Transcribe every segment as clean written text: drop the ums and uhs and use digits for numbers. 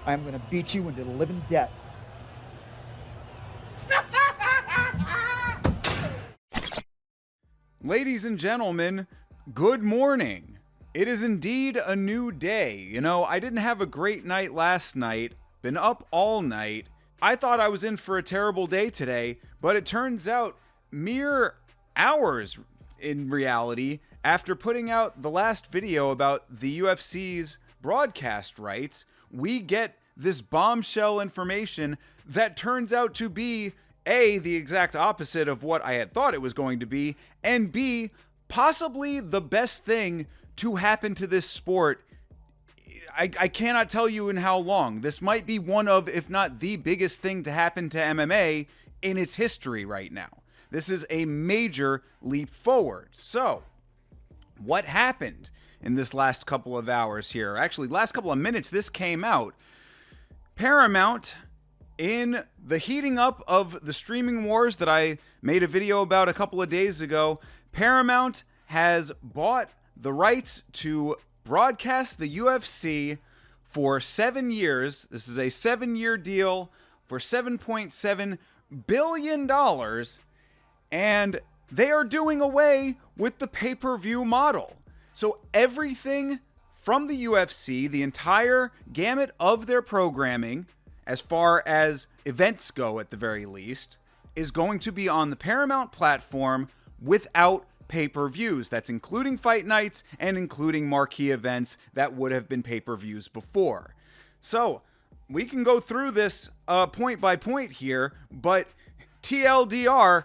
I'm going to beat you into the living death. Ladies and gentlemen, good morning. It is indeed a new day. You know, I didn't have a great night last night, been up all night. I thought I was in for a terrible day today, but it turns out mere hours in reality after putting out the last video about the UFC's broadcast rights, we get this bombshell information that turns out to be A, the exact opposite of what I had thought it was going to be, and B, possibly the best thing to happen to this sport. I cannot tell you in how long. This might be one of, if not the biggest thing to happen to MMA in its history right now. This is a major leap forward. So, what happened in this last couple of hours here? Actually, last couple of minutes this came out. Paramount, in the heating up of the streaming wars that I made a video about a couple of days ago, Paramount has bought the rights to broadcast the UFC for 7 years. This is a 7-year deal for $7.7 billion, and they are doing away with the pay-per-view model. So everything from the UFC, the entire gamut of their programming, as far as events go at the very least, is going to be on the Paramount platform without pay-per-views. That's including fight nights and including marquee events that would have been pay-per-views before. So, we can go through this point by point here, but TLDR,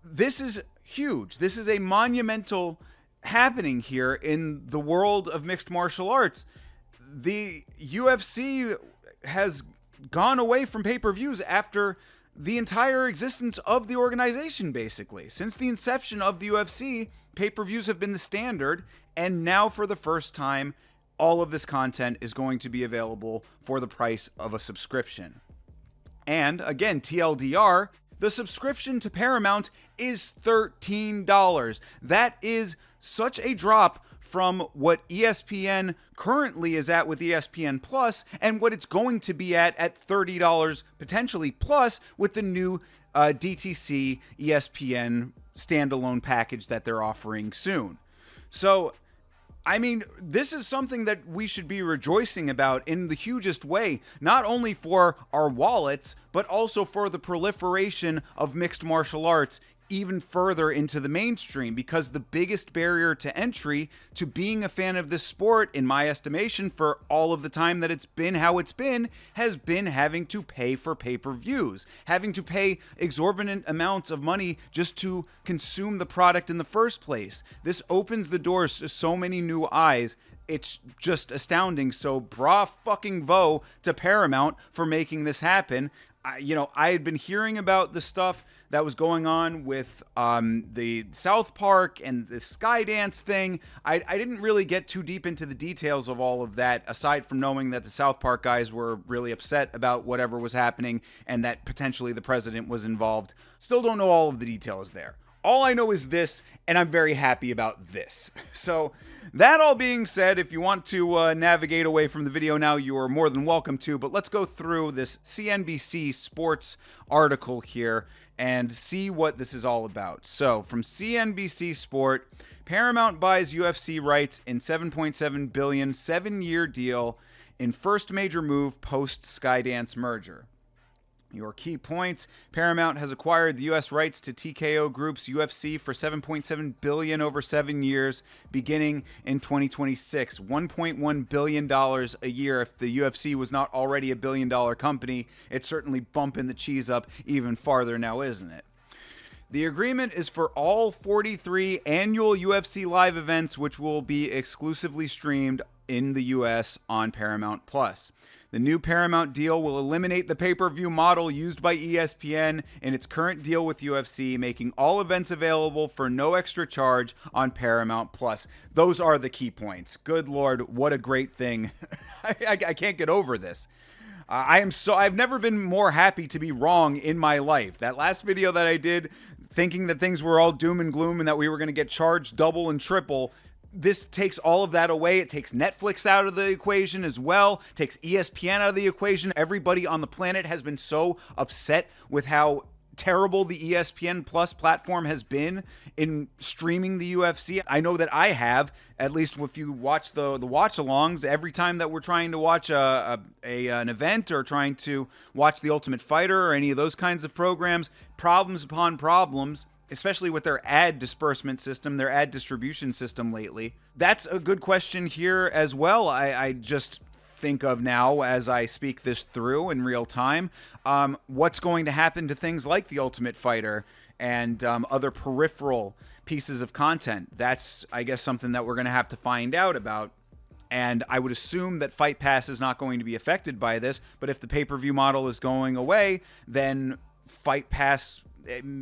this is huge. This is a monumental happening here in the world of mixed martial arts. The UFC has gone away from pay-per-views after the entire existence of the organization, basically. Since the inception of the UFC, pay-per-views have been the standard, and now for the first time, all of this content is going to be available for the price of a subscription. And again, TLDR, the subscription to Paramount is $13. That is such a drop from what ESPN currently is at with ESPN Plus and what it's going to be at $30 potentially plus with the new DTC ESPN standalone package that they're offering soon. So, I mean, this is something that we should be rejoicing about in the hugest way, not only for our wallets, but also for the proliferation of mixed martial arts even further into the mainstream, because the biggest barrier to entry to being a fan of this sport, in my estimation, for all of the time that it's been how it's been, has been having to pay for pay-per-views, having to pay exorbitant amounts of money just to consume the product in the first place. This opens the doors to so many new eyes. It's just astounding. So bra fucking vo to Paramount for making this happen. I had been hearing about the stuff that was going on with the South Park and the Skydance thing. I didn't really get too deep into the details of all of that, aside from knowing that the South Park guys were really upset about whatever was happening and that potentially the president was involved. Still don't know all of the details there. All I know is this, and I'm very happy about this. So, that all being said, if you want to navigate away from the video now, you are more than welcome to. But let's go through this CNBC Sports article here and see what this is all about. So, from CNBC Sport, Paramount buys UFC rights in $7.7 billion 7-year deal in first major move post Skydance merger. Your key points: Paramount has acquired the U.S. rights to TKO Group's UFC for $7.7 billion over 7 years, beginning in 2026. $1.1 billion a year. If the UFC was not already a billion-dollar company, it's certainly bumping the cheese up even farther now, isn't it? The agreement is for all 43 annual UFC live events, which will be exclusively streamed in the U.S. on Paramount Plus. The new Paramount deal will eliminate the pay-per-view model used by ESPN in its current deal with UFC, making all events available for no extra charge on Paramount Plus. Those are the key points. Good Lord, what a great thing. I can't get over this. I've never been more happy to be wrong in my life. That last video that I did, thinking that things were all doom and gloom and that we were going to get charged double and triple, this takes all of that away. It takes Netflix out of the equation as well, takes ESPN out of the equation. Everybody on the planet has been so upset with how terrible the ESPN Plus platform has been in streaming the UFC. I know that I have, at least if you watch the watch-alongs, every time that we're trying to watch an event or trying to watch The Ultimate Fighter or any of those kinds of programs, problems upon problems, especially with their ad disbursement system, their ad distribution system lately. That's a good question here as well. I just think of now as I speak this through in real time, what's going to happen to things like The Ultimate Fighter and other peripheral pieces of content. That's, I guess, something that we're going to have to find out about. And I would assume that Fight Pass is not going to be affected by this, but if the pay-per-view model is going away, then Fight Pass,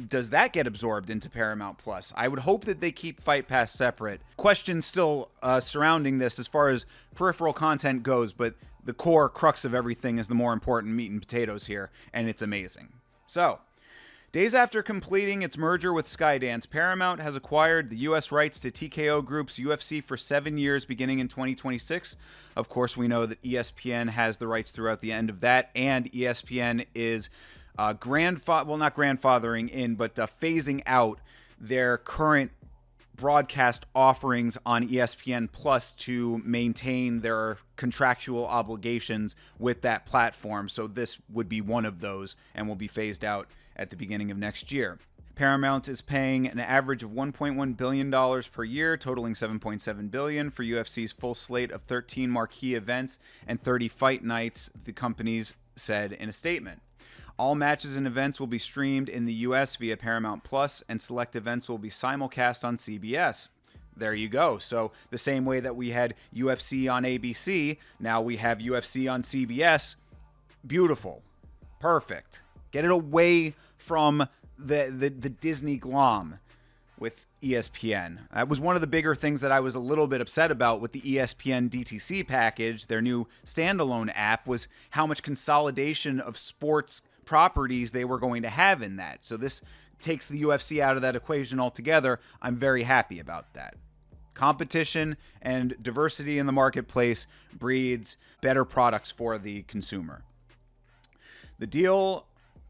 does that get absorbed into Paramount Plus? I would hope that they keep Fight Pass separate. Questions still surrounding this as far as peripheral content goes, but the core crux of everything is the more important meat and potatoes here, and it's amazing. So, days after completing its merger with Skydance, Paramount has acquired the U.S. rights to TKO Group's UFC for 7 years beginning in 2026. Of course, we know that ESPN has the rights throughout the end of that, and ESPN is not grandfathering in, but phasing out their current broadcast offerings on ESPN Plus to maintain their contractual obligations with that platform. So this would be one of those and will be phased out at the beginning of next year. Paramount is paying an average of $1.1 billion per year, totaling $7.7 billion for UFC's full slate of 13 marquee events and 30 fight nights, the companies said in a statement. All matches and events will be streamed in the U.S. via Paramount Plus, and select events will be simulcast on CBS. There you go. So the same way that we had UFC on ABC, now we have UFC on CBS. Beautiful. Perfect. Get it away from the Disney glom with ESPN. That was one of the bigger things that I was a little bit upset about with the ESPN DTC package, their new standalone app, was how much consolidation of sports properties they were going to have in that. So this takes the UFC out of that equation altogether. I'm very happy about that. Competition and diversity in the marketplace breeds better products for the consumer. The deal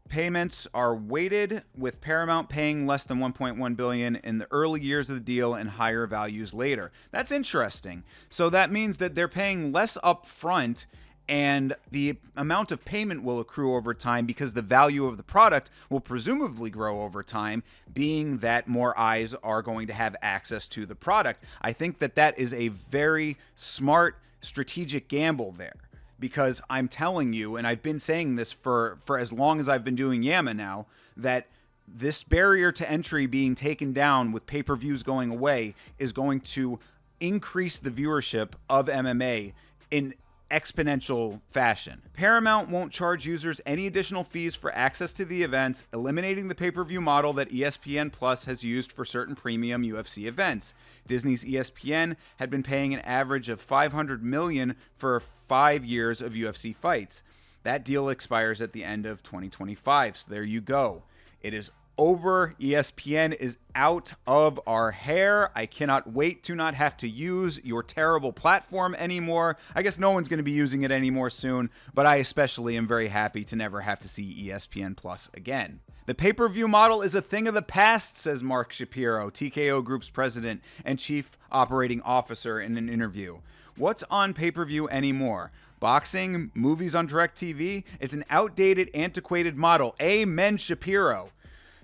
payments are weighted, with Paramount paying less than $1.1 billion in the early years of the deal and higher values later. That's interesting. So that means that they're paying less upfront, and the amount of payment will accrue over time because the value of the product will presumably grow over time, being that more eyes are going to have access to the product. I think that that is a very smart strategic gamble there, because I'm telling you, and I've been saying this for as long as I've been doing YAMMA now, that this barrier to entry being taken down with pay-per-views going away is going to increase the viewership of MMA in exponential fashion. Paramount won't charge users any additional fees for access to the events, eliminating the pay-per-view model that ESPN Plus has used for certain premium UFC events. Disney's ESPN had been paying an average of $500 million for 5 years of UFC fights. That deal expires at the end of 2025, so there you go. It is over. ESPN is out of our hair. I cannot wait to not have to use your terrible platform anymore. I guess no one's going to be using it anymore soon, but I especially am very happy to never have to see ESPN Plus again. The pay-per-view model is a thing of the past, says Mark Shapiro, TKO Group's president and chief operating officer, in an interview. What's on pay-per-view anymore? Boxing? Movies on DirecTV? It's an outdated, antiquated model. Amen, Shapiro.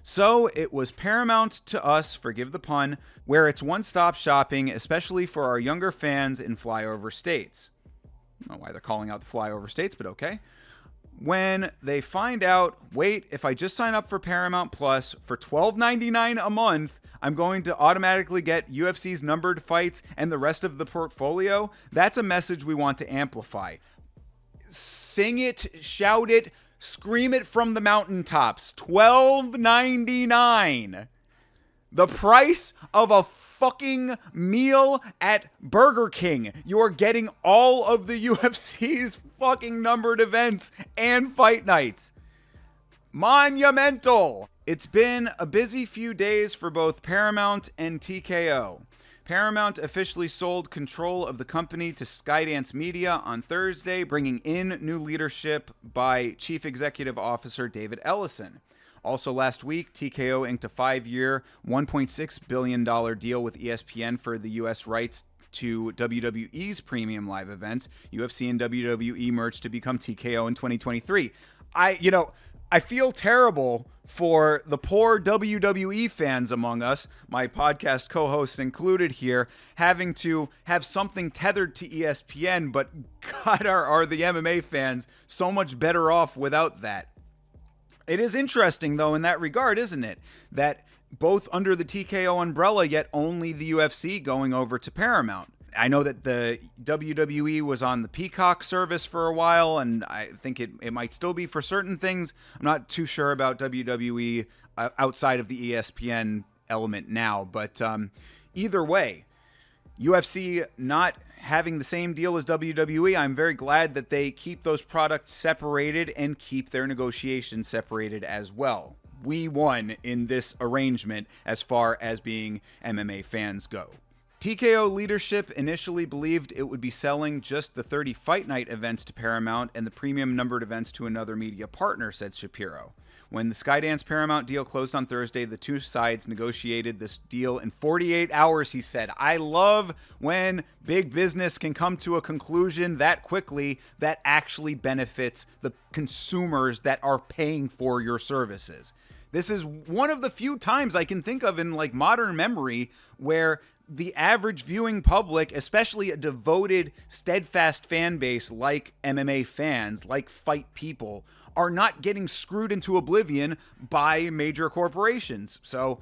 So it was paramount to us, forgive the pun, where it's one-stop shopping, especially for our younger fans in flyover states. I don't know why they're calling out the flyover states, but okay. When they find out, wait, if I just sign up for Paramount Plus for $12.99 a month, I'm going to automatically get UFC's numbered fights and the rest of the portfolio, that's a message we want to amplify. Sing it, shout it, scream it from the mountaintops. $12.99. The price of a fucking meal at Burger King. You're getting all of the UFC's fucking numbered events and fight nights. Monumental. It's been a busy few days for both Paramount and TKO. Paramount officially sold control of the company to Skydance Media on Thursday, bringing in new leadership by Chief Executive Officer David Ellison. Also last week, TKO inked a 5-year, $1.6 billion deal with ESPN for the U.S. rights to WWE's premium live events. UFC and WWE merged to become TKO in 2023. I feel terrible for the poor WWE fans among us, my podcast co-host included here, having to have something tethered to ESPN, but God, are the MMA fans so much better off without that. It is interesting, though, in that regard, isn't it? That both under the TKO umbrella, yet only the UFC going over to Paramount. I know that the WWE was on the Peacock service for a while, and I think it might still be for certain things. I'm not too sure about WWE outside of the ESPN element now, but either way, UFC not having the same deal as WWE, I'm very glad that they keep those products separated and keep their negotiations separated as well. We won in this arrangement as far as being MMA fans go. TKO leadership initially believed it would be selling just the 30 Fight Night events to Paramount and the premium numbered events to another media partner, said Shapiro. When the Skydance Paramount deal closed on Thursday, the two sides negotiated this deal in 48 hours, he said. I love when big business can come to a conclusion that quickly that actually benefits the consumers that are paying for your services. This is one of the few times I can think of in like modern memory where the average viewing public, especially a devoted, steadfast fan base like MMA fans, like fight people, are not getting screwed into oblivion by major corporations. So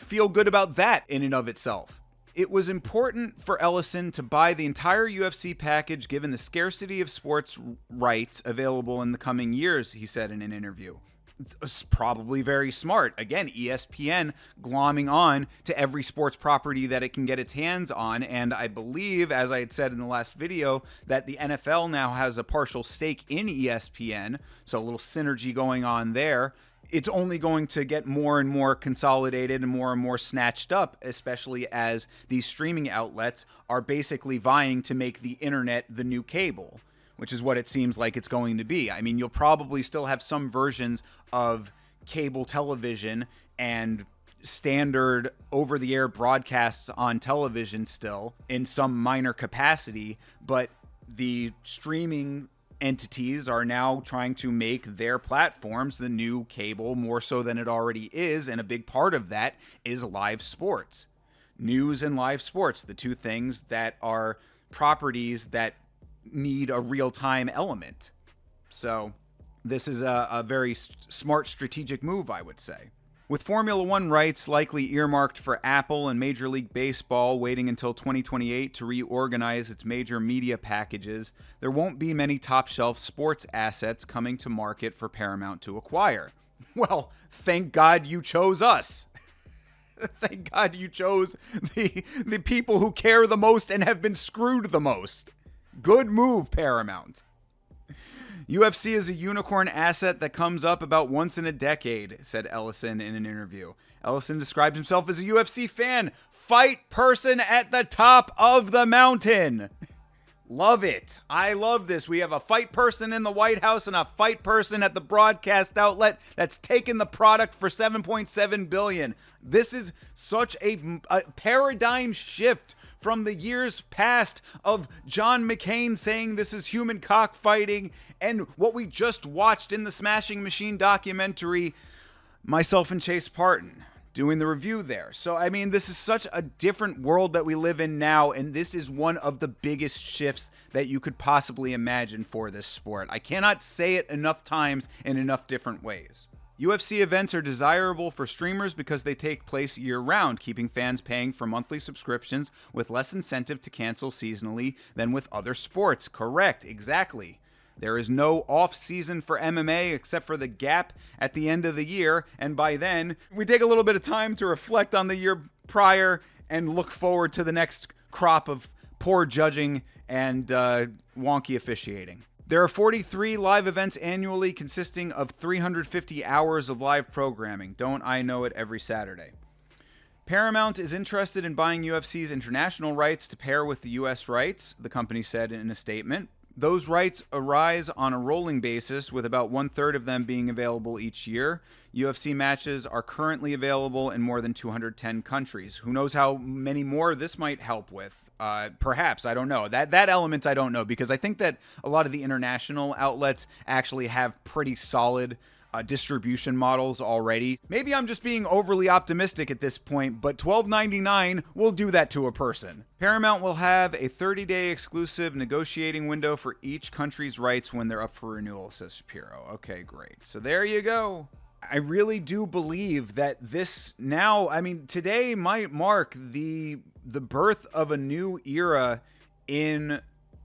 feel good about that in and of itself. It was important for Ellison to buy the entire UFC package given the scarcity of sports rights available in the coming years, he said in an interview. It's probably very smart. Again, ESPN glomming on to every sports property that it can get its hands on. And I believe, as I had said in the last video, that the NFL now has a partial stake in ESPN. So a little synergy going on there. It's only going to get more and more consolidated and more snatched up, especially as these streaming outlets are basically vying to make the internet the new cable, which is what it seems like it's going to be. I mean, you'll probably still have some versions of cable television and standard over-the-air broadcasts on television still in some minor capacity, but the streaming entities are now trying to make their platforms the new cable more so than it already is, and a big part of that is live sports. News and live sports, the two things that are properties that need a real-time element. So this is a very smart strategic move, I would say. With Formula One rights likely earmarked for Apple and Major League Baseball waiting until 2028 to reorganize its major media packages, there won't be many top-shelf sports assets coming to market for Paramount to acquire. Well, thank God you chose us. Thank God you chose the people who care the most and have been screwed the most. Good move, Paramount. UFC is a unicorn asset that comes up about once in a decade, said Ellison in an interview. Ellison described himself as a UFC fan, fight person at the top of the mountain. Love it. I love this. We have a fight person in the White House and a fight person at the broadcast outlet that's taken the product for $7.7 billion. This is such a paradigm shift from the years past of John McCain saying this is human cockfighting and what we just watched in the Smashing Machine documentary, myself and Chase Parton doing the review there. So, I mean, this is such a different world that we live in now, and this is one of the biggest shifts that you could possibly imagine for this sport. I cannot say it enough times in enough different ways. UFC events are desirable for streamers because they take place year-round, keeping fans paying for monthly subscriptions with less incentive to cancel seasonally than with other sports. Correct, exactly. There is no off-season for MMA except for the gap at the end of the year, and by then, we take a little bit of time to reflect on the year prior and look forward to the next crop of poor judging and wonky officiating. There are 43 live events annually consisting of 350 hours of live programming. Don't I know it every Saturday? Paramount is interested in buying UFC's international rights to pair with the US rights, the company said in a statement. Those rights arise on a rolling basis, with about 1/3 of them being available each year. UFC matches are currently available in more than 210 countries. Who knows how many more this might help with? Perhaps, I don't know. That element I don't know, because I think that a lot of the international outlets actually have pretty solid distribution models already. Maybe I'm just being overly optimistic at this point, but $12.99 will do that to a person. Paramount will have a 30-day exclusive negotiating window for each country's rights when they're up for renewal, says Shapiro. Okay, great. So there you go. I really do believe that this now, I mean, today might mark the birth of a new era in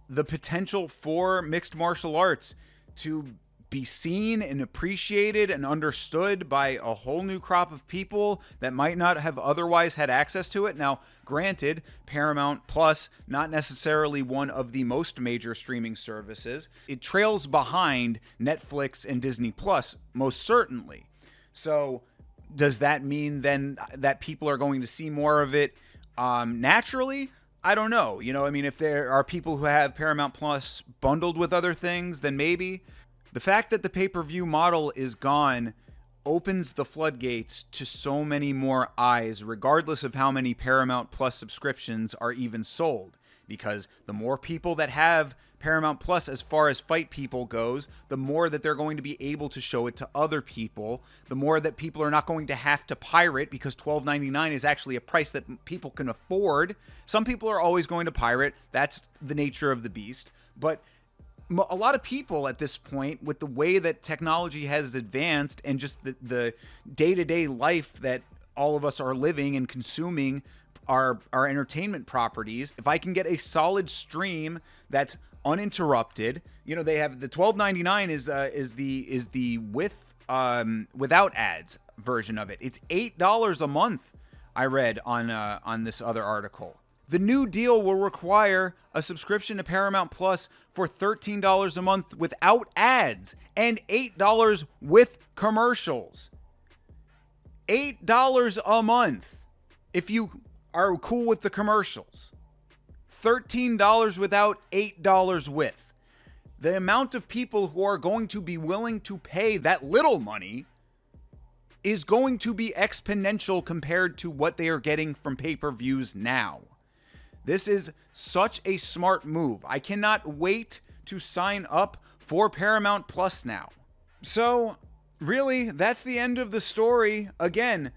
the potential for mixed martial arts to be seen and appreciated and understood by a whole new crop of people that might not have otherwise had access to it. Now, granted, Paramount Plus, not necessarily one of the most major streaming services. It trails behind Netflix and Disney Plus, most certainly. So does that mean then that people are going to see more of it naturally? I don't know. You know, I mean, if there are people who have Paramount Plus bundled with other things, then maybe. The fact that the pay-per-view model is gone opens the floodgates to so many more eyes, regardless of how many Paramount Plus subscriptions are even sold. Because the more people that have Paramount Plus as far as fight people goes, the more that they're going to be able to show it to other people, the more that people are not going to have to pirate, because $12.99 is actually a price that people can afford. Some people are always going to pirate. That's the nature of the beast. But a lot of people at this point, with the way that technology has advanced and just the day-to-day life that all of us are living and consuming our entertainment properties, if I can get a solid stream that's uninterrupted, you know, they have the $12.99 is the without ads version of it. It's $8 a month, I read on this other article. The new deal will require a subscription to Paramount Plus for $13 a month without ads and $8 with commercials. $8 a month if you are cool with the commercials. $13 without, $8 with. The amount of people who are going to be willing to pay that little money is going to be exponential compared to what they are getting from pay-per-views now. This is such a smart move. I cannot wait to sign up for Paramount Plus now. So, really, that's the end of the story. Again,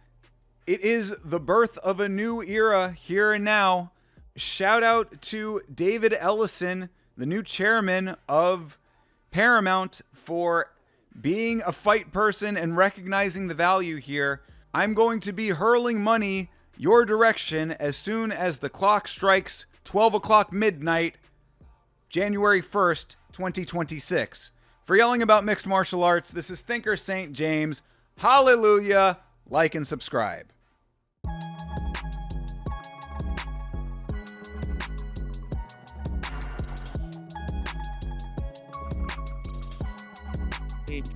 it is the birth of a new era here and now. Shout out to David Ellison, the new chairman of Paramount, for being a fight person and recognizing the value here. I'm going to be hurling money your direction as soon as the clock strikes 12 o'clock midnight, January 1st, 2026. For Yelling About Mixed Martial Arts, this is Thinker St. James. Hallelujah. Like and subscribe. It's